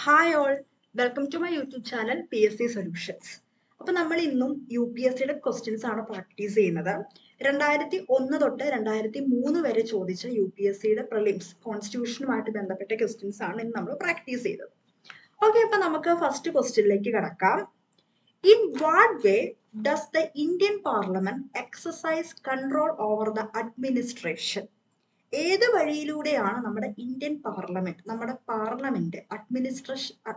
Hi all, welcome to my YouTube channel PSC solutions. അപ്പോൾ നമ്മൾ ഇന്നും UPSCയുടെ ക്വസ്റ്റ്യൻസ് ആണ് പ്രാക്ടീസ് ചെയ്യുന്നത്. 2001 തൊട്ട് 2003 വരെ ചോദിച്ച UPSCയുടെ പ്രിലിംസ് കോൺസ്റ്റിറ്റ്യൂഷനുമായിട്ട് ബന്ധപ്പെട്ട ക്വസ്റ്റ്യൻസ് ആണ് ഇന്ന് നമ്മൾ പ്രാക്ടീസ് ചെയ്തത്. ഓക്കെ, അപ്പോൾ നമുക്ക് ഫസ്റ്റ് ക്വസ്റ്റ്യനിലേക്ക് കടക്കാം. In what way does the Indian Parliament exercise control over the administration? ഏത് വഴിയിലൂടെയാണ് നമ്മുടെ ഇന്ത്യൻ പാർലമെന്റ്, നമ്മുടെ പാർലമെന്റ്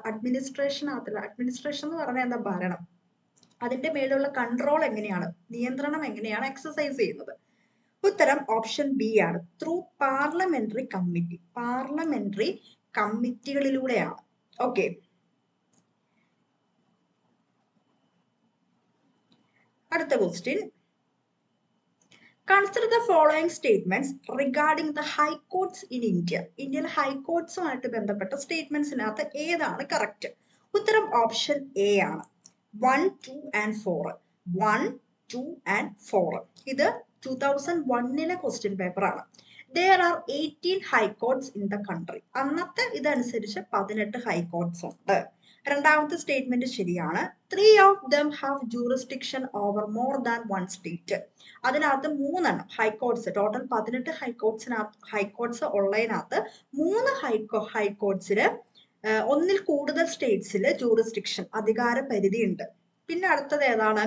അഡ്മിനിസ്ട്രേഷൻ എന്ന് പറഞ്ഞാൽ എന്താ, ഭരണം, അതിന്റെ മേലുള്ള കൺട്രോൾ എങ്ങനെയാണ്, നിയന്ത്രണം എങ്ങനെയാണ് എക്സസൈസ് ചെയ്യുന്നത്? ഉത്തരം ഓപ്ഷൻ ബി ആണ്, ത്രൂ പാർലമെന്ററി കമ്മിറ്റികളിലൂടെയാണ്. ഓക്കെ, അടുത്ത question. Consider the following statements regarding the high courts in India. ഇന്ത്യയിലെ ഹൈക്കോർട്സുമായിട്ട് ബന്ധപ്പെട്ട സ്റ്റേറ്റ്മെന്റ്സിനകത്ത് ഏതാണ് കറക്റ്റ്? ഉത്തരം ഓപ്ഷൻ എ ആണ്, 1, 2 and 4. 1, 2 and 4. ഇത് 2001 ക്വസ്റ്റ്യൻ പേപ്പർ ആണ്. There are 18 high courts in the country. അന്നത്തെ ഇതനുസരിച്ച് 18 ഹൈക്കോർട്സ് ഉണ്ട്. രണ്ടാമത്തെ സ്റ്റേറ്റ്മെന്റ് ശരിയാണ്. 3 of them have jurisdiction over more than one state. അതിനകത്ത് 3 ഹൈക്കോർട്സ്, ടോട്ടൽ 18 ഹൈക്കോർട്സ് ഉള്ളതിനകത്ത് 3 ഹൈക്കോർട്സിന് ഒന്നിൽ കൂടുതൽ സ്റ്റേറ്റ്സിൽ ജൂറിസ്ഡിക്ഷൻ, അധികാര പരിധി ഉണ്ട്. പിന്നെ അടുത്തത് ഏതാണ്?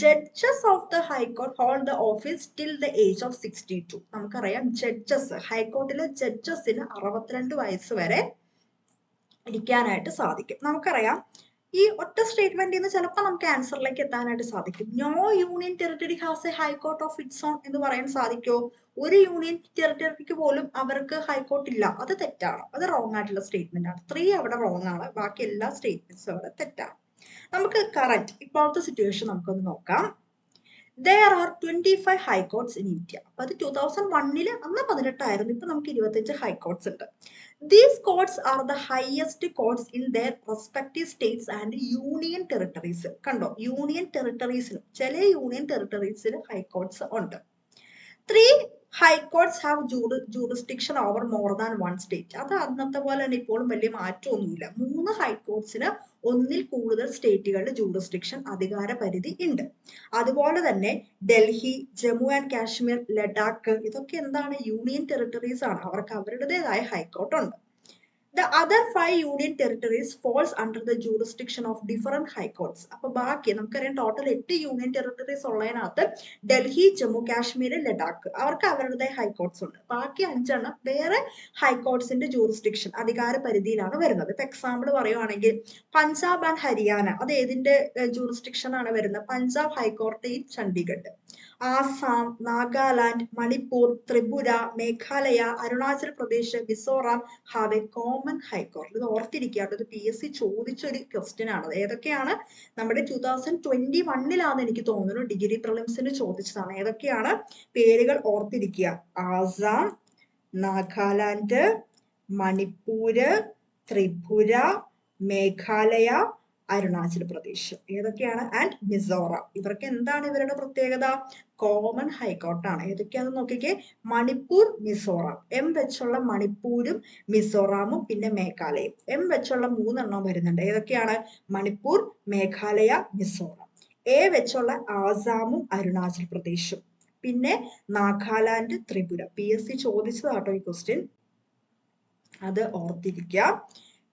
Judges of the high court hold the office till the age of 62. നമുക്കറിയാം, ജഡ്ജസ്, ഹൈക്കോർട്ടിലെ ജഡ്ജസിന് 62 വയസ്സ് വരെ ഇരിക്കാനായിട്ട് സാധിക്കും. നമുക്കറിയാം, ഈ ഒറ്റ സ്റ്റേറ്റ്മെന്റിൽ നിന്ന് ചിലപ്പോൾ നമുക്ക് ആൻസറിലേക്ക് എത്താനായിട്ട് സാധിക്കും. No union territory has a high court of its own എന്ന് പറയാൻ സാധിക്കുമോ? ഒരു യൂണിയൻ ടെറിട്ടറിക്ക് പോലും അവർക്ക് ഹൈക്കോർട്ട് ഇല്ല. അത് തെറ്റാണ്, അത് റോങ് ആയിട്ടുള്ള സ്റ്റേറ്റ്മെന്റ് ആണ്. 3 അവിടെ റോങ് ആണ്, ബാക്കി എല്ലാ സ്റ്റേറ്റ്മെന്റ്സും അവിടെ തെറ്റാണ്. നമുക്ക് കറക്റ്റ് ഇപ്പോഴത്തെ സിറ്റുവേഷൻ നമുക്കൊന്ന് നോക്കാം. There are 25 high courts in India. അപ്പോൾ അത് 2001 അന്ന് 18 ആയിരുന്നു, ഇപ്പൊ നമുക്ക് 25 ഹൈക്കോർട്സ് ഉണ്ട്. These courts are the highest courts in their respective states and union territories. കണ്ടോ, യൂണിയൻ ടെറിട്ടറീസിലും ചില യൂണിയൻ ടെറിട്ടറീസിൽ ഹൈക്കോർട്സ് ഉണ്ട്. 3 high courts have jurisdiction over more than 1 state. അത് അന്നത്തെ പോലെ തന്നെ ഇപ്പോഴും വലിയ മാറ്റമൊന്നുമില്ല. 3 ഹൈക്കോർട്സിന് ഒന്നിൽ കൂടുതൽ സ്റ്റേറ്റുകളുടെ ജൂറിസ്ഡിക്ഷൻ, അധികാര പരിധി ഉണ്ട്. അതുപോലെ തന്നെ ഡൽഹി, ജമ്മു ആൻഡ് കാശ്മീർ, ലഡാക്ക്, ഇതൊക്കെ എന്താണ്? യൂണിയൻ ടെറിട്ടറീസ് ആണ്. അവർക്ക് അവരുടേതായ ഹൈക്കോർട്ട് ഉണ്ട്. The other 5 union territories falls under the jurisdiction of different high courts. അപ്പൊ ബാക്കി നമുക്കറിയാം, ടോട്ടൽ 8 യൂണിയൻ ടെറിട്ടറീസ് ഉള്ളതിനകത്ത് ഡൽഹി, ജമ്മു കാശ്മീർ, ലഡാക്ക്, അവർക്ക് അവരുടെ ഹൈക്കോർട്സ് ഉണ്ട്. ബാക്കി 5 വേറെ ഹൈക്കോർട്സിന്റെ ജൂറിസ്ഡിക്ഷൻ, അധികാര പരിധിയിലാണ് വരുന്നത്. ഇപ്പൊ എക്സാമ്പിൾ പറയുവാണെങ്കിൽ പഞ്ചാബ് ആൻഡ് ഹരിയാന, അത് ഏതിന്റെ ജൂറിസ്ഡിക്ഷൻ ആണ് വരുന്നത്? Punjab high court in Chandigarh. Assam, Nagaland, Manipur, Tripura, Meghalaya, Arunachal Pradesh, Mizoram have A common high court. ഇത് ഓർത്തിരിക്കുക, ഇത് PSC ചോദിച്ചൊരു ക്വസ്റ്റ്യൻ ആണ്. ഏതൊക്കെയാണ്? നമ്മുടെ 2021 എനിക്ക് തോന്നുന്നു ഡിഗ്രി പ്രിലിംസിന് ചോദിച്ചതാണ്. ഏതൊക്കെയാണ്? പേരുകൾ ഓർത്തിരിക്കുക. ആസാം, നാഗാലാൻഡ്, മണിപ്പൂര്, ത്രിപുര, മേഘാലയ, അരുണാചൽ പ്രദേശ്. ഏതൊക്കെയാണ്? ആൻഡ് മിസോറാം. ഇവർക്ക് എന്താണ് ഇവരുടെ പ്രത്യേകത? കോമൺ ഹൈക്കോർട്ടാണ്. ഏതൊക്കെയാണെന്ന് നോക്കിക്കേ. മണിപ്പൂർ, മിസോറാം. M വെച്ചുള്ള മണിപ്പൂരും മിസോറാമും പിന്നെ മേഘാലയയും. M വെച്ചുള്ള 3 വരുന്നുണ്ട്. ഏതൊക്കെയാണ്? മണിപ്പൂർ, മേഘാലയ, മിസോറാം. A വെച്ചുള്ള ആസാമും അരുണാചൽ പ്രദേശും. പിന്നെ നാഗാലാൻഡ്, ത്രിപുര. PSC ചോദിച്ചതാട്ടോ ഈ ക്വസ്റ്റ്യൻ, അത് ഓർത്തിരിക്കുക.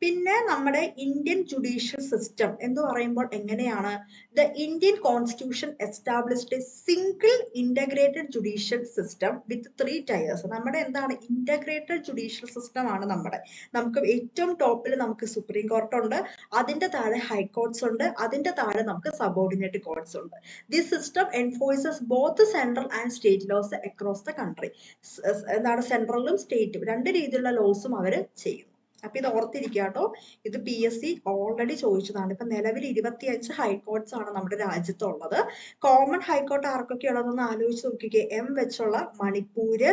പിന്നെ നമ്മുടെ ഇന്ത്യൻ ജുഡീഷ്യൽ സിസ്റ്റം എന്ന് പറയുമ്പോൾ എങ്ങനെയാണ്? The Indian constitution established A single integrated judicial system with 3 tyres. നമ്മുടെ എന്താണ്? ഇന്റഗ്രേറ്റഡ് ജുഡീഷ്യൽ സിസ്റ്റം ആണ് നമ്മുടെ. നമുക്ക് ഏറ്റവും ടോപ്പിൽ നമുക്ക് സുപ്രീം കോർട്ട് ഉണ്ട്, അതിന്റെ താഴെ ഹൈക്കോർട്സ് ഉണ്ട്, അതിന്റെ താഴെ നമുക്ക് സബോർഡിനേറ്റ് കോർട്സ് ഉണ്ട്. This system enforces both central and state laws across the country. എന്താണ്? സെൻട്രലും സ്റ്റേറ്റും 2 രീതിയിലുള്ള ലോസും അവർ ചെയ്യും. അപ്പൊ ഇത് ഓർത്തിരിക്കുക കേട്ടോ. ഇത് PSC ഓൾറെഡി ചോദിച്ചതാണ്. ഇപ്പൊ നിലവിൽ 25 ഹൈക്കോർട്സ് ആണ് നമ്മുടെ രാജ്യത്തുള്ളത്. കോമൺ ഹൈക്കോർട്ട് ആർക്കൊക്കെ ഉള്ളതെന്ന് ആലോചിച്ച് നോക്കിക്കേ. M വെച്ചുള്ള മണിപ്പൂര്,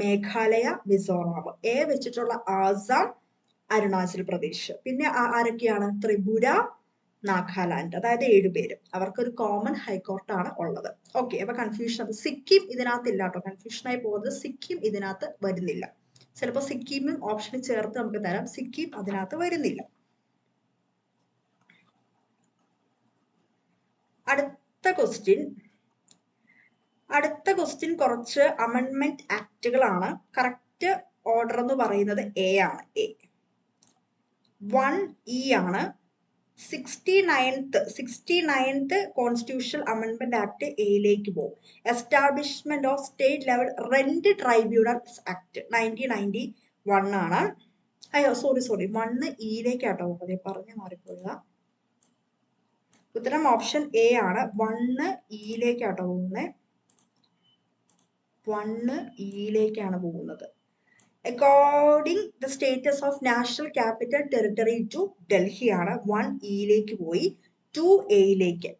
മേഘാലയ, മിസോറാം. A വെച്ചിട്ടുള്ള ആസാം, അരുണാചൽ പ്രദേശ്. പിന്നെ ആരൊക്കെയാണ്? ത്രിപുര, നാഗാലാൻഡ്. അതായത് 7 പേര്. അവർക്കൊരു കോമൺ ഹൈക്കോർട്ടാണ് ഉള്ളത്. ഓക്കെ, അപ്പൊ കൺഫ്യൂഷൻ. അത് സിക്കിം ഇതിനകത്ത് ഇല്ല കേട്ടോ, കൺഫ്യൂഷനായി പോകുന്നത്. സിക്കിം ഇതിനകത്ത് വരുന്നില്ല. ചിലപ്പോൾ സിക്കിമും ഓപ്ഷനിൽ ചേർത്ത് നമുക്ക് തരാം. സിക്കിം അതിനകത്ത് വരുന്നില്ല. അടുത്ത ക്വസ്റ്റ്യൻ കുറച്ച് അമെൻമെന്റ് ആക്ടുകളാണ്. കറക്റ്റ് ഓർഡർ എന്ന് പറയുന്നത് എ ആണ്. എ 1E ആണ്. 69th കോൺസ്റ്റിറ്റ്യൂഷണൽ അമെൻമെന്റ് ആക്ട് എയിലേക്ക് പോകും. Establishment of state level rent tribunals act 1991 ആണ്. അയ്യോ സോറി 1 ഇയിലേക്കാട്ടോ പോകുന്നത്, പറഞ്ഞു മാറിപ്പോയതാ. ഉത്തരം ഓപ്ഷൻ എ ആണ്. 1 ഇയിലേക്കാട്ടോ പോകുന്നത്. 1 ഇയിലേക്കാണ് പോകുന്നത്. According the status of national capital territory to Delhi ആണ്. 1 ഇയിലേക്ക് പോയി. 2 എയിലേക്ക്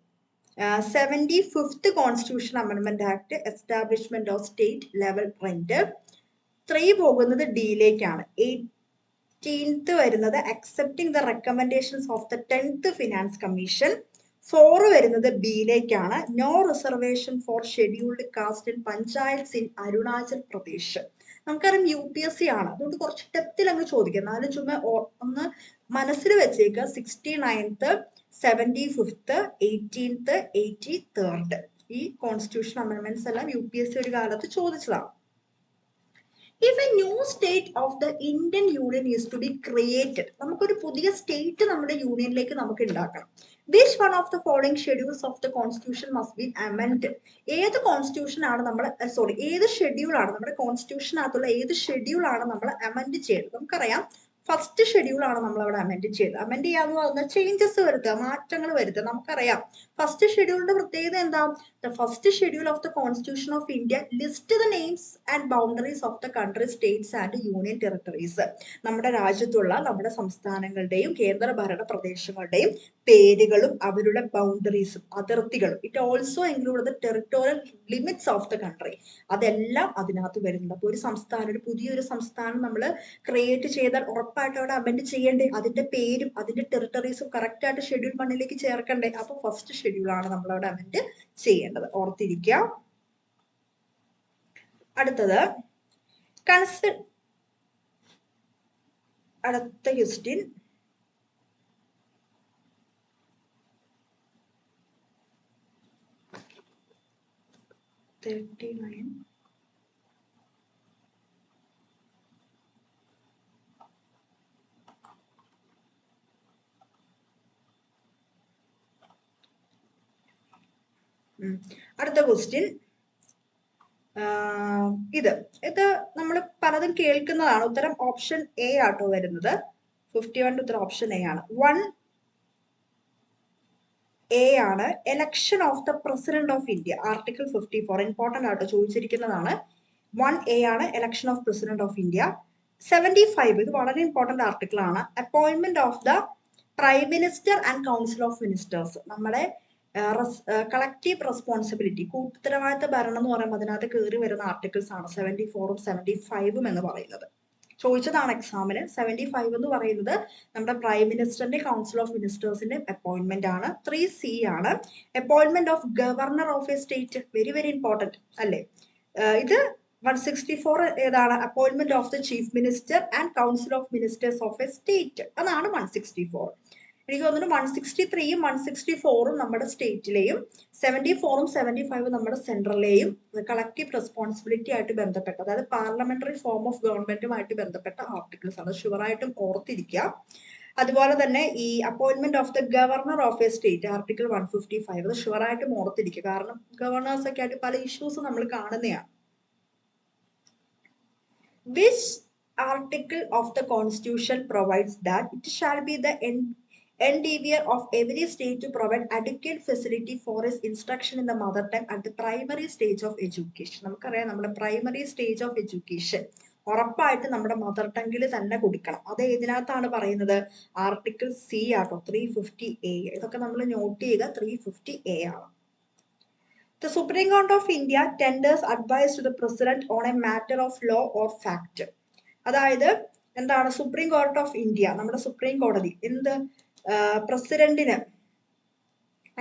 75th കോൺസ്റ്റിറ്റ്യൂഷൻ അമെൻമെന്റ് act establishment of state level rent. 3 പോകുന്നത് ഡിയിലേക്കാണ്. 18th വരുന്നത് accepting the recommendations of the 10th finance commission. 4 വരുന്നത് ബിയിലേക്കാണ്. No reservation for scheduled caste in panchayats in Arunachal Pradesh. നമുക്കറിയാം UPSC ആണ്, അതുകൊണ്ട് കുറച്ച് ഡെപ്തിൽ അങ്ങ് ചോദിക്കാം. എന്നാലും ചുമ്മാ ഒന്ന് മനസ്സിൽ വെച്ചേക്കുക. 69th 75th 18th 83rd ഈ കോൺസ്റ്റിറ്റ്യൂഷൻ അമെൻമെന്റ്സ് എല്ലാം UPSC ഒരു കാലത്ത് ചോദിച്ചതാണ്. If a new state of the Indian Union is to be created, നമുക്കൊരു പുതിയ സ്റ്റേറ്റ് നമ്മുടെ യൂണിയനിലേക്ക് നമുക്ക് ഉണ്ടാക്കണം. Which one of the following schedules of the constitution must be amended? ഏത് കോൺസ്റ്റിറ്റ്യൂഷൻ ആണ് നമ്മൾ ഏത് ഷെഡ്യൂൾ ആണ് നമ്മുടെ കോൺസ്റ്റിറ്റ്യൂഷനകത്തുള്ള ഏത് ഷെഡ്യൂൾ ആണ് നമ്മൾ അമെൻഡ് ചെയ്തത്? നമുക്കറിയാം ഫസ്റ്റ് ഷെഡ്യൂൾ ആണ് നമ്മൾ അവിടെ അമെൻഡ് ചെയ്തത്. അമെൻഡ് ചെയ്യാന്ന് പറഞ്ഞാൽ ചേഞ്ചസ് വരുത്തുക, മാറ്റങ്ങൾ വരുത്തുക. നമുക്കറിയാം ഫസ്റ്റ് ഷെഡ്യൂളിന്റെ പ്രത്യേകത എന്താ? The first schedule of the Constitution of India list the names and boundaries of the country, states and union territories. നമ്മുടെ രാജ്യത്തുള്ള നമ്മുടെ സംസ്ഥാനങ്ങളുടെയും കേന്ദ്രഭരണ പ്രദേശങ്ങളുടെയും പേരുകളും അവരുടെ ബൗണ്ടറീസും അതിർത്തികളും. It also include the territorial limits of the country. അതെല്ലാം അതിനകത്ത് വരുന്നുണ്ട്. അപ്പോൾ ഒരു സംസ്ഥാനം, ഒരു പുതിയൊരു സംസ്ഥാനം നമ്മൾ ക്രിയേറ്റ് ചെയ്താൽ ഉറപ്പായിട്ട് അവിടെ അമെൻഡ് ചെയ്യണ്ടേ? അതിന്റെ പേരും അതിന്റെ ടെറിട്ടറീസും കറക്റ്റ് ആയിട്ട് ഷെഡ്യൂൾ 1 ചേർക്കണ്ടേ? അപ്പൊ ഫസ്റ്റ് ഷെഡ്യൂൾ ആണ് നമ്മൾ അവിടെ അമെൻഡ് ചെയ്യേണ്ടത്, ഓർത്തിരിക്കുക. അടുത്തത് അടുത്ത ക്വസ്റ്റ്യൻ അടുത്ത ക്വസ്റ്റ്യൻ ഇത് നമ്മൾ പലതും കേൾക്കുന്നതാണ്. ഉത്തരം ഓപ്ഷൻ എ ആട്ടോ വരുന്നത്. 51 ഉത്തരം ഓപ്ഷൻ എ ആണ്. 1A ആണ്. Election of the president of India, article 54. Important ആട്ടോ, ചോദിച്ചിരിക്കുന്നതാണ്. 1A ആണ് election of president of India. 75 ഇത് വളരെ ഇമ്പോർട്ടന്റ് ആർട്ടിക്കിൾ ആണ്. Appointment of the prime minister and council of ministers. നമ്മുടെ കളക്റ്റീവ് റെസ്പോൺസിബിലിറ്റി, കൂട്ടുത്തരവാദിത്ത ഭരണം എന്ന് പറയുമ്പോൾ അതിനകത്ത് കയറി വരുന്ന ആർട്ടിക്കിൾസ് ആണ് 74ഉം 75ഉം എന്ന് പറയുന്നത്. ചോദിച്ചതാണ് എക്സാമിന്. 75 എന്ന് പറയുന്നത് നമ്മുടെ പ്രൈം മിനിസ്റ്ററിന്റെ കൗൺസിൽ ഓഫ് മിനിസ്റ്റേഴ്സിന്റെ അപ്പോയിന്റ്മെന്റ് ആണ്. 3C ആണ് appointment of governor of A state. Very very important അല്ലേ? ഇത് 164 ഏതാണ്? Appointment of the chief minister and council of ministers of A state. അതാണ് 164. എനിക്ക് തോന്നുന്നു 163ഉം 164ഉം നമ്മുടെ സ്റ്റേറ്റിലെയും 74ഉം 75ഉം നമ്മുടെ സെൻട്രലിലെയും കളക്റ്റീവ് റെസ്പോൺസിബിലിറ്റി ആയിട്ട് ബന്ധപ്പെട്ട, അതായത് പാർലമെന്ററി ഫോം ഓഫ് ഗവൺമെന്റുമായിട്ട് ബന്ധപ്പെട്ട ആർട്ടിക്കിൾസ് ആണ്. ഷുവറായിട്ടും ഓർത്തിരിക്കുക. അതുപോലെ തന്നെ ഈ appointment of the governor of A state, article 155, അത് ഷുവറായിട്ടും ഓർത്തിരിക്കുക. കാരണം ഗവർണേഴ്സ് ഒക്കെ ആയിട്ട് പല ഇഷ്യൂസ് നമ്മൾ കാണുന്നതാണ്. Which article of the constitution provides that it shall be the endeavor of every state to provide adequate facility for its instruction in the mother tongue at the primary stage of education? നമുക്കറിയാം നമ്മുടെ primary stage of education ഉറപ്പായിട്ട് നമ്മുടെ mother ടങ്ങിൽ തന്നെ കൊടുക്കണം. അത് ഏതിനകത്താണ് പറയുന്നത്? Article C ആട്ടോ, 350A. ഇതൊക്കെ നമ്മൾ നോട്ട് ചെയ്യുക. 350A ആണ്. The Supreme Court of India tenders advice to the President on a matter of law or fact. അതായത് എന്താണ്? സുപ്രീം കോർട്ട് ഓഫ് ഇന്ത്യ, നമ്മുടെ സുപ്രീം കോടതി എന്ത് പ്രസിഡന്റിന്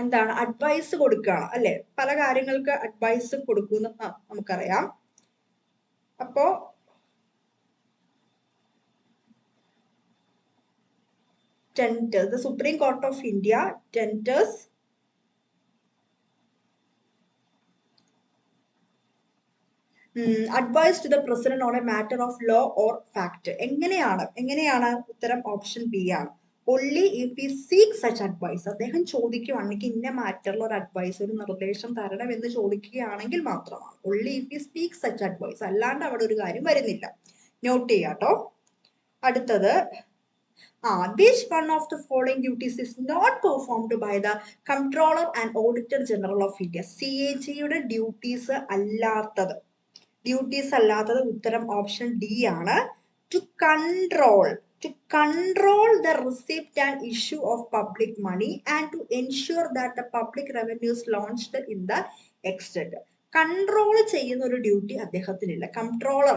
എന്താണ് അഡ്വൈസ് കൊടുക്കുകയാണ് അല്ലെ? പല കാര്യങ്ങൾക്ക് അഡ്വൈസ് കൊടുക്കുന്ന നമുക്കറിയാം. അപ്പോ the Supreme Court of India tenders advice to the president on a matter of law or fact. എങ്ങനെയാണ് ഉത്തരം ഓപ്ഷൻ ബി ആണ്. only if he seeks such advice. അദ്ദേഹം ചോദിക്കുകയാണെങ്കിൽ ഇന്ന മാറ്ററിൽ ഒരു അഡ്വൈസ്, ഒരു നിർദ്ദേശം തരണം എന്ന് ചോദിക്കുകയാണെങ്കിൽ മാത്രമാണ്. only if he seeks such advice. അല്ലാണ്ട് അവിടെ ഒരു കാര്യം വരുന്നില്ല. നോട്ട് ചെയ്യാട്ടോ. അടുത്തത് which one of the following duties is not performed by the Comptroller and Auditor General of India? CAG-യുടെ ഡ്യൂട്ടീസ് അല്ലാത്തത് ഉത്തരം ഓപ്ഷൻ ഡി ആണ്. To control the receipt and issue of public money and to ensure that the public revenue is launched in the extent. Control ചെയ്യുന്ന ഒരു duty അദ്ദേഹത്തിനില്ല. Controller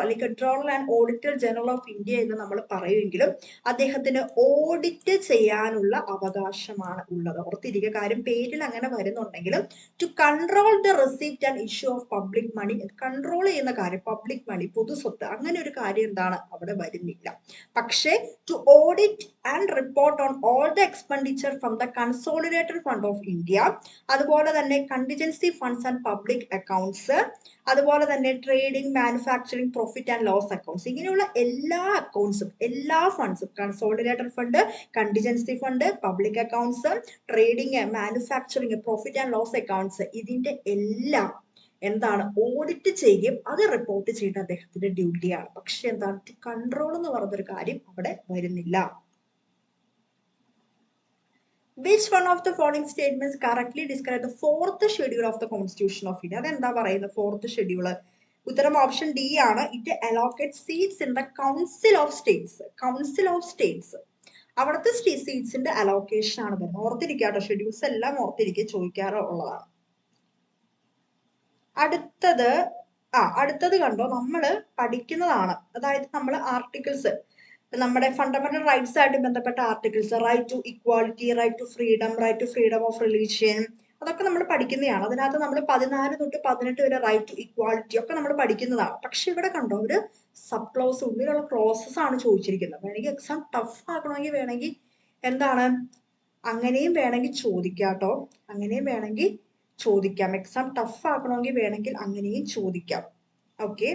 and auditor general of India എന്ന് നമ്മൾ പറയുമെങ്കിലും അദ്ദേഹത്തിന് audit ചെയ്യാനുള്ള അവകാശമാണ് ഉള്ളത്. ഓർത്തിരിക്കുക, കാര്യം പേരിൽ അങ്ങനെ വരുന്നുണ്ടെങ്കിലും to control the receipt and issue of public money, control ചെയ്യുന്ന കാര്യം പബ്ലിക് മണി, പൊതുസ്വത്ത്, അങ്ങനെ ഒരു കാര്യം എന്താണ് അവിടെ വരുന്നില്ല. പക്ഷേ to audit and report on all the expenditure from the consolidated fund of India, അതുപോലെ തന്നെ contingency funds and public accounts, അതുപോലെ തന്നെ trading, manufacturing, profit and loss accounts, ഇങ്ങനെയുള്ള എല്ലാ അക്കൗണ്ട്സും എല്ലാ ഫണ്ട്സും, consolidated fund, contingency fund, public accounts, trading, manufacturing, profit and loss accounts, ഇതിന്റെ എല്ലാം എന്താണ് ഓഡിറ്റ് ചെയ്യും, അത് റിപ്പോർട്ട് ചെയ്യുന്ന അദ്ദേഹത്തിന്റെ ഡ്യൂട്ടിയാണ്. പക്ഷെ എന്താണ് കൺട്രോൾ എന്ന് പറഞ്ഞൊരു കാര്യം അവിടെ വരുന്നില്ല. Which one of the following statements correctly describe the fourth schedule of the Constitution of India? അതെന്താ പറയുന്നത് ഫോർത്ത് ഷെഡ്യൂൾ? ഉത്തരം ഓപ്ഷൻ ഡി ആണ്. It allocate seats in the council of States. അവിടുത്തെ സീറ്റ്സിന്റെ അലോക്കേഷൻ ആണ് വരുന്നത്. ഓർത്തിരിക്കാട്ടോ, ഷെഡ്യൂൾസ് എല്ലാം ചോദിക്കാറുള്ളതാണ്. അടുത്തത് കണ്ടോ, നമ്മൾ പഠിക്കുന്നതാണ്. അതായത് നമ്മൾ ആർട്ടിക്കിൾസ്, നമ്മുടെ ഫണ്ടമെന്റൽ റൈറ്റ്സ് ആയിട്ട് ബന്ധപ്പെട്ട articles, right to equality, right to freedom of religion, അതൊക്കെ നമ്മൾ പഠിക്കുന്നതാണ്. അതിനകത്ത് നമ്മൾ 14 തൊട്ട് 18 വരെ റൈറ്റ് ടു ഇക്വാലിറ്റി ഒക്കെ നമ്മൾ പഠിക്കുന്നതാണ്. പക്ഷെ ഇവിടെ കണ്ടോ, ഒരു സബ് ക്ലോസ്, ഉള്ളിലുള്ള ക്ലോസസ് ആണ് ചോദിച്ചിരിക്കുന്നത്. വേണമെങ്കിൽ എക്സാം ടഫ് ആക്കണമെങ്കിൽ വേണമെങ്കിൽ എന്താണ് അങ്ങനെയും വേണമെങ്കിൽ ചോദിക്കാട്ടോ, എക്സാം ടഫ് ആക്കണമെങ്കിൽ വേണമെങ്കിൽ അങ്ങനെയും ചോദിക്കാം. ഓക്കെ,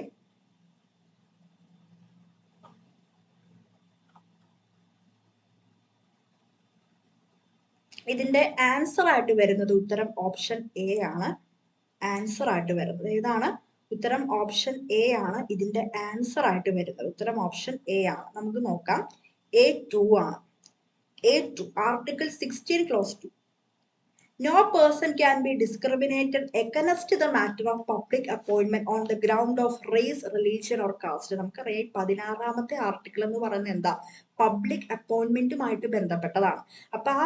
ഇതിന്റെ ആൻസർ ആയിട്ട് വരുന്നത് ഉത്തരം ഓപ്ഷൻ എ ആണ്. ഏതാണ് ഉത്തരം? ഓപ്ഷൻ എ ആണ് ഇതിന്റെ ആൻസർ ആയിട്ട് വരുന്നത്. ഉത്തരം ഓപ്ഷൻ എ ആണ്. നമുക്ക് നോക്കാം. A2 ആണ്. A2 article 16 close 2. No person can be discriminated against the matter of public appointment on the ground of race, religion or caste. നമുക്കറിയാം 16ാമത്തെ ആർട്ടിക്കിൾ എന്ന് പറയുന്നത് എന്താ? പബ്ലിക് അപ്പോയിന്റ്മെന്റുമായിട്ട് ബന്ധപ്പെട്ടതാണ്. അപ്പൊ ആ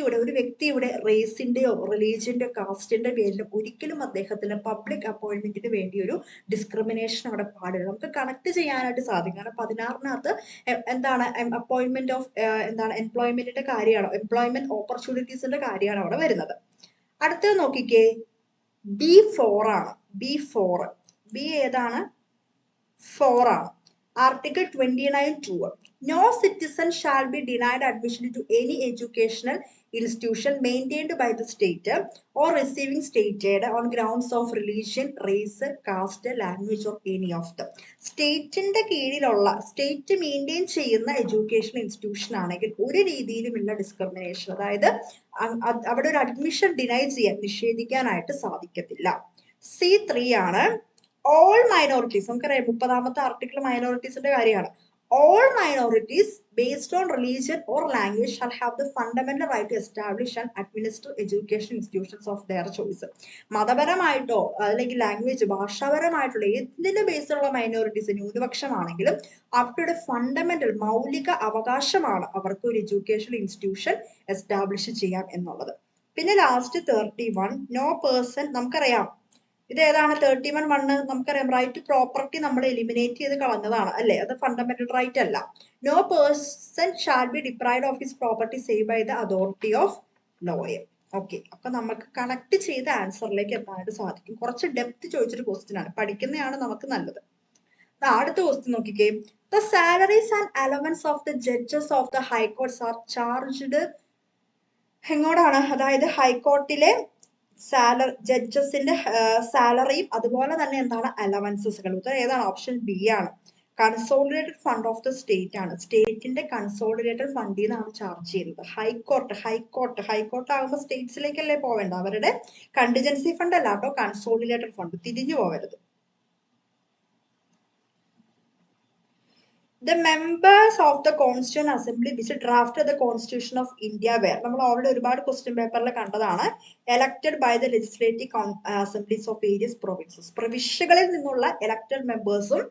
ഒരു വ്യക്തിയുടെ റേസിന്റെയോ റിലീജിയന്റെയോ കാസ്റ്റിന്റെ പേരിലും ഒരിക്കലും അദ്ദേഹത്തിന് പബ്ലിക് അപ്പോയിന്റ്മെന്റിന് വേണ്ടി ഒരു ഡിസ്ക്രിമിനേഷൻ അവിടെ പാടില്ല. നമുക്ക് കണക്ട് ചെയ്യാനായിട്ട് സാധിക്കും. കാരണം 16നകത്ത് എന്താണ് അപ്പോയിന്റ്മെന്റ് ഓഫ് എംപ്ലോയ്മെന്റിന്റെ കാര്യമാണ്, എംപ്ലോയ്മെന്റ് ഓപ്പർച്യൂണിറ്റീസിന്റെ കാര്യമാണ് അവിടെ വരുന്നത്. അടുത്തത് നോക്കിക്കേ, B4 ആണ്. ബി ഏതാണ്? 4 ആണ്. Article 29(2). No citizen shall be denied admission to any educational institution maintained by the state or receiving state aid on grounds of religion, race, caste, language or any of them. സ്റ്റേറ്റിന്റെ കീഴിലുള്ള, state maintain ചെയ്യുന്ന education institution ആണെങ്കിൽ ഒരു രീതിയിലുമില്ല discrimination, അതായത് അവിടെ ഒരു admission നിഷേധിക്കാനായിട്ട് സാധിക്കത്തില്ല. C3 ആണ്. ഓൾ മൈനോറിറ്റീസ്, നമുക്കറിയാം 30ാമത്തെ ആർട്ടിക്കിൾ മൈനോറിറ്റീസിന്റെ കാര്യമാണ്. All minorities based on religion or language shall have the fundamental right to establish and administer education institutions of their choice. മതപരമായിട്ടോ അല്ലെങ്കിൽ ലാംഗ്വേജ്, ഭാഷാപരമായിട്ടുള്ള എന്തിന്റെ ബേസിലുള്ള മൈനോറിറ്റീസ് ന്യൂനപക്ഷമാണെങ്കിലും അവരുടെ ഫണ്ടമെന്റൽ മൗലിക അവകാശമാണ് അവർക്ക് ഒരു എഡ്യൂക്കേഷൻ ഇൻസ്റ്റിറ്റ്യൂഷൻ എസ്റ്റാബ്ലിഷ് ചെയ്യാം എന്നുള്ളത്. പിന്നെ ലാസ്റ്റ് 31, നോ പേഴ്സൺ, നമുക്കറിയാം ഇത് ഏതാണ്? 31 നമുക്കറിയാം, റൈറ്റ് ടു പ്രോപ്പർട്ടി നമ്മൾ എലിമിനേറ്റ് ചെയ്ത് കളഞ്ഞതാണ് അല്ലെ, അത് ഫണ്ടമെന്റൽ റൈറ്റ് അല്ല. No person shall be deprived of his property save by the authority of lawyer. Okay, അപ്പൊ നമുക്ക് കണക്ട് ചെയ്ത ആൻസറിലേക്ക് എത്താനായിട്ട് സാധിക്കും. കുറച്ച് ഡെപ്ത് ചോദിച്ചൊരു ക്വസ്റ്റ്യൻ ആണ്, പഠിക്കുന്നതാണ് നമുക്ക് നല്ലത്. അടുത്ത ക്വസ്റ്റ്യൻ നോക്കിക്കേ. The salaries and allowance of the judges of the high courts are charged എങ്ങോട്ടാണ്? അതായത് ഹൈക്കോർട്ടിലെ ജഡ്ജസിന്റെ സാലറിയും അതുപോലെ തന്നെ എന്താണ് അലവൻസസുകൾ. ഉത്തരം ഏതാണ്? ഓപ്ഷൻ ബി ആണ്. Consolidated fund of the state ആണ്. സ്റ്റേറ്റിന്റെ കൺസോളിഡേറ്റഡ് ഫണ്ടിൽ നിന്നാണ് ചാർജ് ചെയ്യുന്നത്. ഹൈക്കോർട്ട് ആകുമ്പോൾ സ്റ്റേറ്റ്സിലേക്കല്ലേ പോവേണ്ട, അവരുടെ കണ്ടിജൻസി ഫണ്ട് അല്ല കേട്ടോ, കൺസോളിഡേറ്റഡ് ഫണ്ട്. തിരിഞ്ഞു പോകരുത്. The members of the Constituent Assembly which drafted the Constitution of India were, നമ്മൾ ഓൾറെഡി ഒരുപാട് ക്വസ്റ്റ്യൻ പേപ്പറിൽ കണ്ടതാണ്, elected by the legislative assemblies of various provinces. പ്രവിശ്യകളിൽ നിന്നുള്ള elected മെമ്പേഴ്സും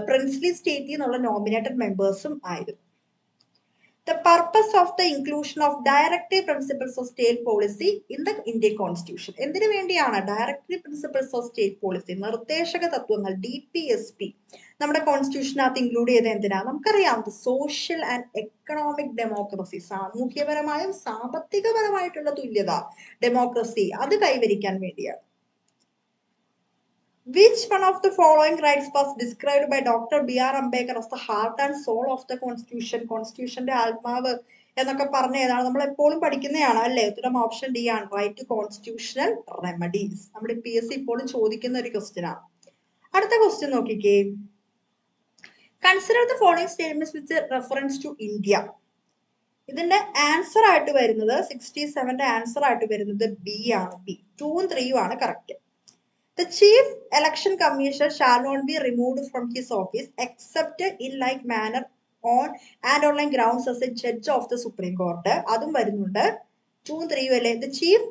പ്രിൻസ്ലി സ്റ്റേറ്റിൽ നിന്നുള്ള നോമിനേറ്റഡ് മെമ്പേഴ്സും ആയിരുന്നു. The purpose of the inclusion of directive principles of state policy in the Indian Constitution. എന്തിനു വേണ്ടിയാണ് directive principles of state policy, നിർദ്ദേശക തത്വങ്ങൾ, DPSP നമ്മുടെ കോൺസ്റ്റിറ്റ്യൂഷനകത്ത് include ചെയ്ത് എന്തിനാ? നമുക്കറിയാം, സോഷ്യൽ ആൻഡ് എക്കണോമിക് ഡെമോക്രസി, സാമൂഹ്യപരമായും സാമ്പത്തികപരമായിട്ടുള്ള തുല്യത, ഡെമോക്രസി, അത് കൈവരിക്കാൻ വേണ്ടിയാണ്. Which one of the following rights was described by Dr. B.R. Ambedkar as the heart and soul of the Constitution? കോൺസ്റ്റിറ്റ്യൂഷന്റെ ആത്മാവ് എന്നൊക്കെ പറഞ്ഞ ഏതാണ്? നമ്മൾ എപ്പോഴും പഠിക്കുന്നതാണ് അല്ലേ? ഉത്തരം ഓപ്ഷൻ ഡി ആണ്, റൈറ്റ് ടു കോൺസ്റ്റിറ്റ്യൂഷണൽ റെമഡീസ്. നമ്മുടെ PSC ഇപ്പോഴും ചോദിക്കുന്ന ഒരു ക്വസ്റ്റ്യൻ ആണ്. അടുത്ത ക്വസ്റ്റ്യൻ നോക്കിക്കേ. Consider the following statements with reference to India. ഇതിന്റെ ആൻസർ ആയിട്ട് വരുന്നത് 67ന്റെ ആൻസർ ആയിട്ട് വരുന്നത് ബി ആണ്. ബി 2ഉം 3ഉം ആണ് correct. The Chief Election Commissioner shall not be removed from his office except in like manner on and on grounds as a judge of the Supreme Court. അതും വരുന്നുണ്ട്. 2ഉം 3ഉം അല്ലേ? The Chief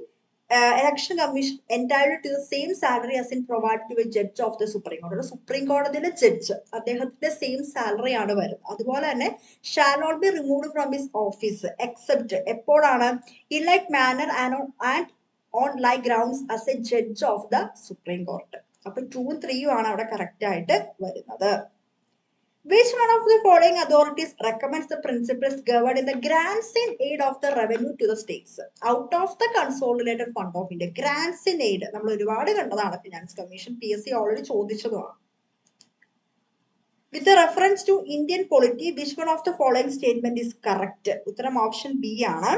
Election Commission entitled to the same salary as in provided to a judge of the Supreme Court. Supreme കോടതിയിലെ judge, അദ്ദേഹത്തിന്റെ same salary ആണ് വരുന്നത്. അതുപോലെ തന്നെ shall not be removed from his office except എപ്പോഴാണ്? in like manner and on like grounds as a judge of the Supreme Court. അപ്പോൾ 2ഉം 3ഉം ആണ് അവിടെ കറക്റ്റ് ആയിട്ട് വരുന്നത്. Which one of the following authorities recommends the principles governed in the grants in aid of the revenue to the states out of the consolidated fund of India? Grants in aid നമ്മൾ ഒരുപാട് കണ്ടതാണ്, finance commission, PSC already ചോദിച്ചതുമാണ്. With the reference to Indian polity, which one of the following statement is correct? ഉത്തരം option B ആണ്.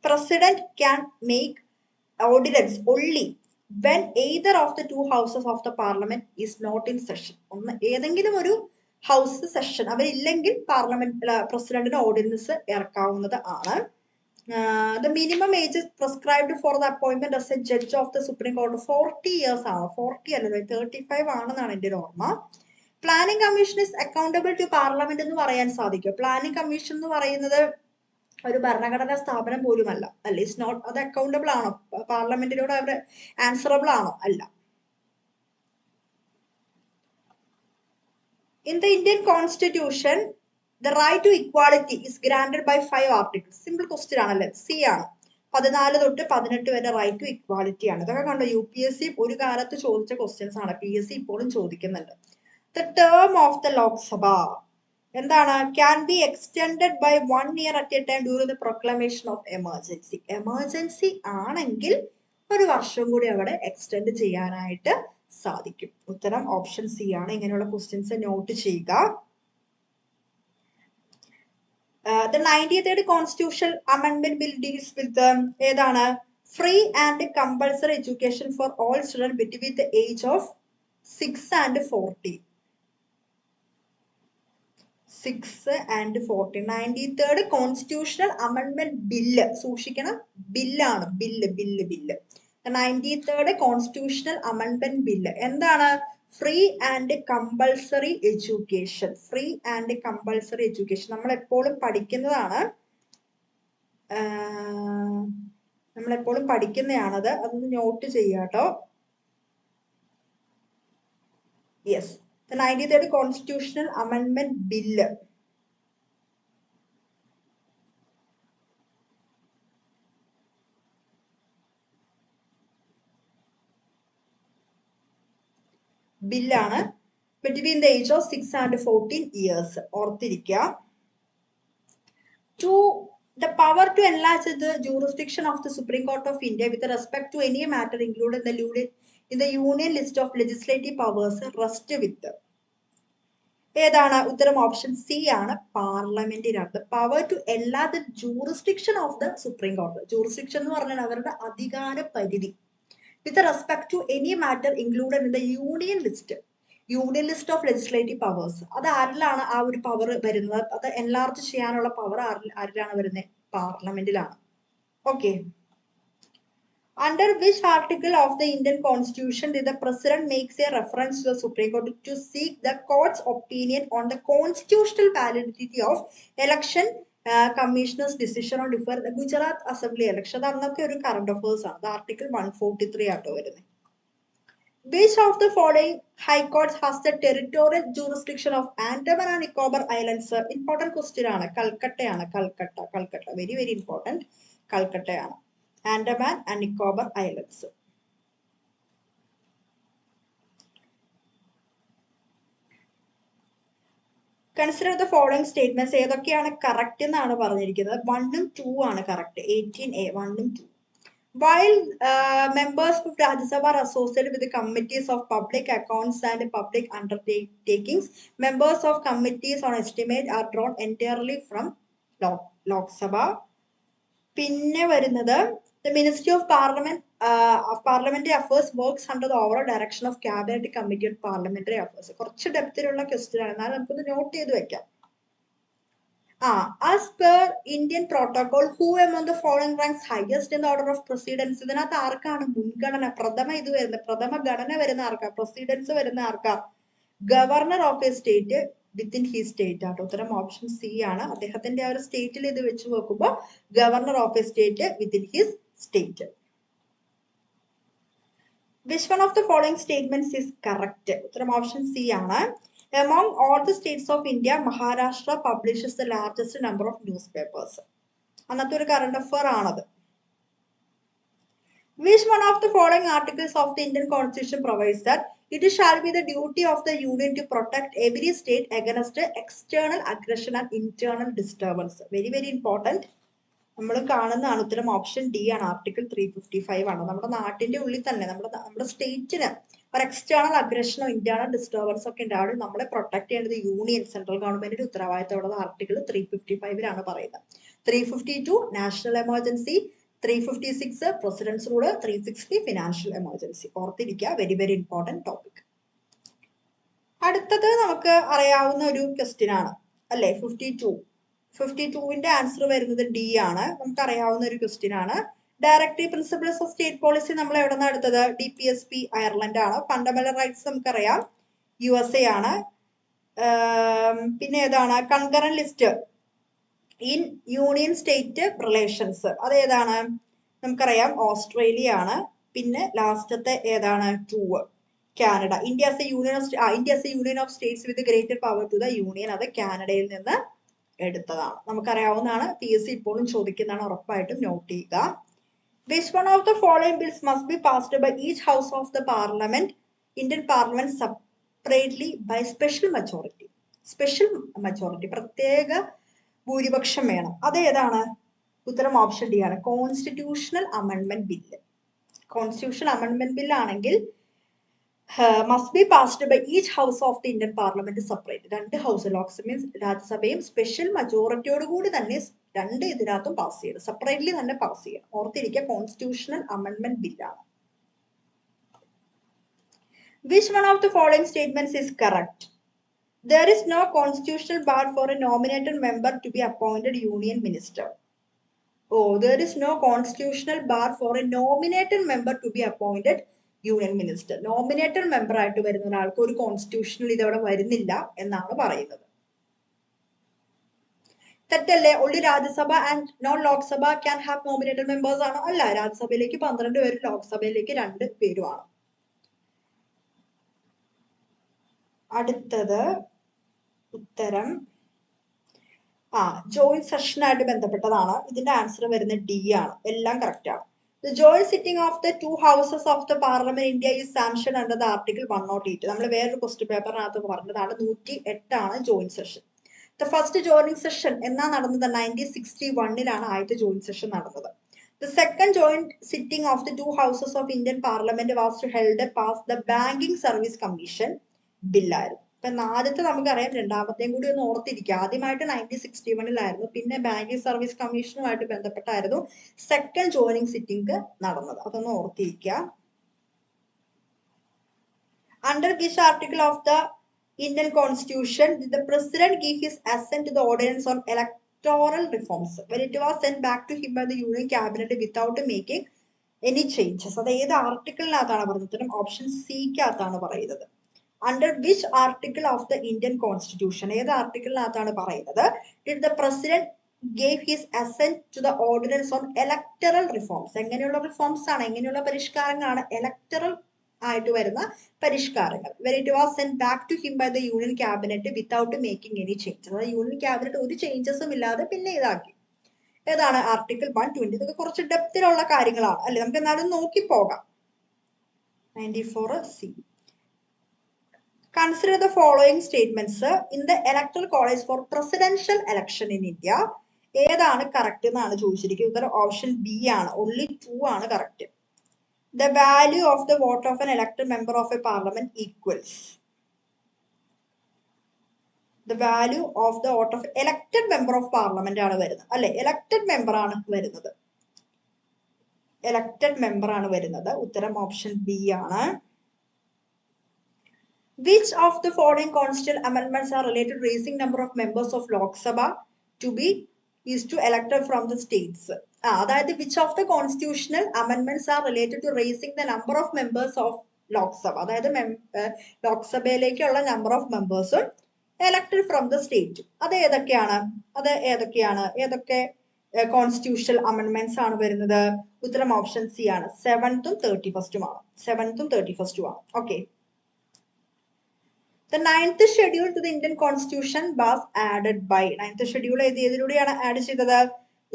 President can make ordinance only when either of the two houses of the parliament is not in session. ഒന്ന് ഏതെങ്കിലും ഒരു house session അവരില്ലെങ്കിൽ parliament പ്രസിഡന്റിന് ordinance ഇറക്കാവുന്നത് ആണ്. The minimum age is prescribed for the appointment as a judge of the Supreme Court 40 years ആണ്. 40 അല്ലല്ലോ, 35 ആണെന്നാണ് എൻ്റെ ഒരു ഓർമ്മ. Planning commission is accountable to parliament എന്ന് പറയാൻ സാധിക്കും. പ്ലാനിംഗ് കമ്മീഷൻ എന്ന് പറയുന്നത് ഒരു ഭരണഘടനാ സ്ഥാപനം പോലുമല്ല അല്ലെ? It's not. അത് അക്കൗണ്ടബിൾ ആണോ? പാർലമെന്റിനോട് അവർ ആൻസറബിൾ ആണോ? അല്ല. In the Indian Constitution, the right to equality is granted by 5 articles. Simple question ആണല്ലേ? സി ആണ്. 14 തൊട്ട് 18 വരെ റൈറ്റ് ടു ഇക്വാലിറ്റി ആണ്. ഇതൊക്കെ കണ്ടോ, UPSC ഒരു കാലത്ത് ചോദിച്ച ക്വസ്റ്റ്യൻസ് ആണ്, PSC ഇപ്പോഴും ചോദിക്കുന്നുണ്ട്. The term of the Lok Sabha എന്താണ്? Can be extended by 1 year at a time during the proclamation of emergency. Emergency ആണെങ്കിൽ ഒരു വർഷം കൂടി അവിടെ എക്സ്റ്റെൻഡ് ചെയ്യാനായിട്ട് സാധിക്കും. ഉത്തരം ഓപ്ഷൻ സി ആണ്. ഇങ്ങനെയുള്ള ക്വസ്റ്റ്യൻസ് നോട്ട് ചെയ്യുക. The 93rd Constitutional Amendment Bill deals with ഏതാണ്? Free and compulsory education for all children between the age of 6 and 14. 6 and 14. 93rd Constitutional Amendment Bill. സൂക്ഷിക്കണം, ബില്ലാണ്. Bill. The 93rd Constitutional Amendment Bill എന്താണ്? Free and compulsory education. Free and compulsory education നമ്മൾ എപ്പോഴും പഠിക്കുന്നതാണത്. അതൊന്ന് note ചെയ്യാട്ടോ. Yes, the 93rd Constitutional Amendment Bill. ബില്ലാണ്. Between the age of 6 and 14 years. ഓർത്തിരിക്കുക. To the power to enlarge the jurisdiction of the Supreme Court of India with respect to any matter included in the union list of legislative powers rest with. ഏതാണ്? ഉത്തരം option C ആണ്, പാർലമെന്റിനാണ്. Power to enlarge the jurisdiction of the Supreme Court. Jurisdiction എന്ന് പറഞ്ഞാൽ അവരുടെ അധികാര പരിധി. with respect to any matter included in the union list of legislative powers. അത് ആരിലാണ് ആ ഒരു പവർ വരുന്നത്? അത് എൻലാർജ് ചെയ്യാനുള്ള പവർ ആരിലാണ് വരുന്നത്? പാർലമെന്റിലാണ്. Okay. Under which article of the Indian Constitution did the President makes a reference to the Supreme Court to seek the court's opinion on the constitutional validity of election commissioner's decision on defer the Gujarat Assembly election? അത് അന്നത്തെ ഒരു current affairs ആണ്. Article 143 ആട്ടോ വരുന്നത്. Which of the following high courts has the territorial jurisdiction of Andaman and Nicobar Islands? Important question ആണ്. കൽക്കട്ടയാണ്. Calcutta very very important. കൽക്കട്ടയാണ്. Andaman and Nicobar Islands. Consider the following statements. ഏതൊക്കെയാണ് correct എന്നാണ് പറഞ്ഞിരിക്കുന്നത്? 1 ഉം 2 ആണ് കറക്റ്റ്. 18A 1 ഉം 2. While members of Rajya Sabha are associated with the committees of public accounts and public undertakings, members of committees on estimate are drawn entirely from Lok Sabha. പിന്നെ വരുന്നത് the Ministry of Parliamentary Affairs works under the overall direction of Cabinet Committee on Parliamentary Affairs. കുറച്ച് ഡെപ്തിലുള്ള question ആണ്, എന്നാൽ നമുക്കൊന്ന് not ചെയ്ത് വെക്കാം. As per Indian protocol, who among the following ranks highest in the order of precedence? ഇതിനകത്ത് ആർക്കാണ് മുൻഗണന? പ്രഥമ ഗണന വരുന്ന ആർക്കാ? പ്രസിഡൻസ് വരുന്ന ആർക്കാ? Governor of A state within he state ആട്ടോ. ഉത്തരം ഓപ്ഷൻ സി ആണ്. അദ്ദേഹത്തിന്റെ ആ ഒരു സ്റ്റേറ്റിൽ ഇത് വെച്ച് നോക്കുമ്പോൾ governor of A state within his state. Which one of the following statements is correct? ഉത്തരം ഓപ്ഷൻ സി ആണ്. Among all the states of India, Maharashtra publishes the largest number of newspapers. അന്നത്തെ ഒരു കറണ്ട് അഫയർ ആണത്. Which one of the following articles of the Indian Constitution provides that it shall be the duty of the Union to protect every state against external aggression and internal disturbance? Very very important. നമ്മൾ കാണുന്നതാണ്. ഉത്തരം option D ആണ്. Article 355 ആണ്. നമ്മുടെ നാട്ടിന്റെ ഉള്ളിൽ തന്നെ നമ്മുടെ സ്റ്റേറ്റിന് ഒരു എക്സ്റ്റേണൽ അഗ്രഷനോ ഇന്റേണൽ ഡിസ്റ്റർബൻസ് ഒക്കെ ഉണ്ടാവും, നമ്മളെ പ്രൊട്ടക്ട് ചെയ്യേണ്ടത് യൂണിയൻ സെൻട്രൽ ഗവൺമെന്റിന്റെ ഉത്തരവാദിത്തമുള്ളത് ആർട്ടിക്കിൾ 355 പറയുന്നത്. 352 national emergency, 356 presidents rule, 360 financial emergency. ഓർത്തിരിക്കുക, വെരി വെരി ഇമ്പോർട്ടന്റ് ടോപ്പിക്. അടുത്തത് നമുക്ക് അറിയാവുന്ന ഒരു ക്വസ്റ്റ്യൻ ആണ് അല്ലെ. 52ന്റെ ആൻസർ വരുന്നത് ഡി ആണ്. നമുക്കറിയാവുന്ന ഒരു ക്വസ്റ്റ്യൻ ആണ്. Directory principles of state policy നമ്മൾ എവിടെ നിന്നാണ് എടുത്തത്? DPSP അയർലൻഡ് ആണ്. ഫണ്ടമെന്റൽ റൈറ്റ്സ് നമുക്കറിയാം, USA ആണ്. പിന്നെ ഏതാണ്? Concurrent list in union state relations, അതേതാണ്? നമുക്കറിയാം, ഓസ്ട്രേലിയ ആണ്. പിന്നെ ലാസ്റ്റത്തെ ഏതാണ്? 2 Canada. India as a union of states with greater power to the union, അത് കാനഡയിൽ നിന്ന് എടുത്തതാണ്. നമുക്കറിയാവുന്നതാണ്. PSC ഇപ്പോഴും ചോദിക്കുന്നതാണ്, ഉറപ്പായിട്ടും നോട്ട് ചെയ്യുക. Which one of the following bills must be passed by each house of the parliament, Indian parliament, separately by special majority? പ്രത്യേക ഭൂരിപക്ഷം വേണം. അതേതാണ്? ഉത്തരം ഓപ്ഷൻ ഡി ആണ്. Constitutional amendment bill. Constitutional amendment bill ആണെങ്കിൽ must be passed by each house of the Indian parliament separate. 2 house, ലോക്സഭയും രാജ്യസഭയും special മജോറിറ്റിയോട് കൂടി തന്നെ 2 ഇതിനകത്തും പാസ് ചെയ്യണം, സെപ്പറേറ്റ്ലി തന്നെ പാസ് ചെയ്യണം. ഓർത്തിരിക്കുക, കോൺസ്റ്റിറ്റ്യൂഷണൽ അമെൻഡ്മെന്റ് ബില്ലാണ്. Which one of the following statements is correct? There is no constitutional bar for a nominated member to be appointed union minister. There is no constitutional bar for a nominated member to be appointed union minister. Nominated member ആയിട്ട് വരുന്ന ഒരാൾക്ക് ഒരു constitutional ഇതവിടെ വരുന്നില്ല എന്നാണ് പറയുന്നത്. തെറ്റല്ലേ? Only Rajya Sabha and non Lok Sabha can have nominated members ആണ്. അല്ല, രാജ്യസഭയിലേക്ക് 12 പേരും ലോക്സഭയിലേക്ക് 2 പേരുമാണ്. അടുത്തത് ഉത്തരം ജോയിന്റ് സെഷനായിട്ട് ബന്ധപ്പെട്ടതാണ്. ഇതിന്റെ ആൻസർ വരുന്നത് ഡി ആണ്. എല്ലാം കറക്റ്റ് ആണ്. The joint sitting of the 2 houses of the Parliament India is sanctioned under the Article 108. നമ്മൾ വേറൊരു ക്വസ്റ്റ്യൻ പേപ്പറിനകത്ത് പറഞ്ഞതാണ്. 108 ആണ് joint session. The first joint session എന്നാ നടന്നത്? 1961 ആദ്യത്തെ ജോയിന്റ് സെഷൻ നടന്നത്. The second joint sitting of the 2 houses of Indian Parliament was held past the Banking Service Commission bill ആയിരുന്നു. ഇപ്പൊ ആദ്യത്തെ നമുക്കറിയാം, രണ്ടാമത്തെയും കൂടി ഒന്ന് ഓർത്തിരിക്കുക. ആദ്യമായിട്ട് 1961 പിന്നെ ബാങ്കിങ് സർവീസ് കമ്മീഷനുമായിട്ട് ബന്ധപ്പെട്ടായിരുന്നു സെക്കൻഡ് ജോയിനിങ് സിറ്റിംഗ് നടന്നത്. അതൊന്ന് ഓർത്തിരിക്കുക. Under which article of the Indian Constitution did the President give his assent to the ordinance on electoral reforms when it was sent back to him by the Union Cabinet without making any changes? അത് ഏത് ആർട്ടിക്കിളിനകത്താണ് പറയുന്നത്? Option സിക്കകത്താണ് പറയുന്നത്. Under which article of the Indian constitution, ഏത് ആർട്ടിക്കിളിനകത്താണ് പറയുന്നത് did the president gave his assent to the ordinance on electoral reforms? എങ്ങനെയുള്ള റിഫോംസ് ആണ്, എങ്ങനെയുള്ള പരിഷ്കാരങ്ങളാണ്? ഇലക്ടറൽ ആയിട്ട് വരുന്ന പരിഷ്കാരങ്ങൾ. when it was sent back to him by the union cabinet without making any changes. അതായത് യൂണിയൻ ക്യാബിനറ്റ് ഒരു ചേഞ്ചസും ഇല്ലാതെ പിന്നെ ഇതാക്കി. ഏതാണ്? ആർട്ടിക്കിൾ 120. ഇതൊക്കെ കുറച്ച് ഡെപ്തിലുള്ള കാര്യങ്ങളാണ് അല്ലെ, നമുക്ക് എന്നാലും നോക്കി പോകാം. 94C. Consider the following statements in the electoral college for presidential election in India. ഏതാണ് കറക്റ്റ് എന്നാണ് ചോദിച്ചിരിക്കുന്നത്. ഉത്തരം ഓപ്ഷൻ ബി ആണ്. only 2 ആണ് correct. The value of the vote of an elected member of a parliament equals. The value of the vote of elected member of parliament ആണ് വരുന്നത് അല്ലെ, elected member ആണ് വരുന്നത്. elected member ആണ് വരുന്നത്. ഉത്തരം ഓപ്ഷൻ ബി ആണ്. Which of the following constitutional amendments are related to raising number of members of Lok Sabha to be is to elected from the states? അതായത് which of the constitutional amendments are related to raising the number of members of Lok Sabha? അതായത് ലോക്സഭയിലേക്കുള്ള number of മെമ്പേഴ്സും elected from the state. അത് ഏതൊക്കെയാണ്? ഏതൊക്കെ constitutional അമെൻമെന്റ്സ് ആണ് വരുന്നത്? ഉത്തരം ഓപ്ഷൻ സി ആണ്. 7th ഉം 31st ആണ്. 7th ഉം 31st ആണ്. Okay. The 9th schedule to the Indian Constitution was added by. 9th schedule ഏതിലൂടെയാണ് ആഡ് ചെയ്തത്?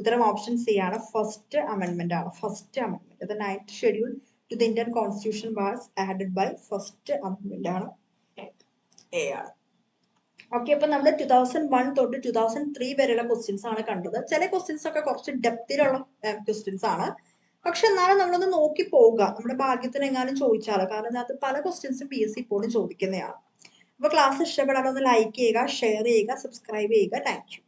ഉത്തരം ഓപ്ഷൻ സി ആണ്. ഫസ്റ്റ് അമെൻമെന്റ് ആണ്. ഫസ്റ്റ് അമെൻമെന്റ്. The 9th schedule to the Indian Constitution was added by first അമെൻമെന്റ് ആണ്. എ ആണ്. ഓക്കെ, അപ്പൊ നമ്മൾ 2001 തൊട്ട് 2003 വരെയുള്ള ക്വസ്റ്റ്യൻസ് ആണ് കണ്ടത്. ചില ക്വസ്റ്റ്യൻസ് ഒക്കെ കുറച്ച് ഡെപ്തിലുള്ള ക്വസ്റ്റ്യൻസ് ആണ്. പക്ഷെ എന്നാലും നമ്മളൊന്ന് നോക്കി പോവുക, നമ്മുടെ ഭാഗ്യത്തിന് എങ്ങാനും ചോദിച്ചാലോ. കാരണം അതിനകത്ത് പല ക്വസ്റ്റ്യൻസും PSC ഇപ്പോഴും ചോദിക്കുന്നതാണ്. അപ്പോൾ ക്ലാസ് ഇഷ്ടപ്പെടാതെ ഒന്ന് ലൈക്ക് ചെയ്യുക, ഷെയർ ചെയ്യുക, സബ്സ്ക്രൈബ് ചെയ്യുക. Thank you.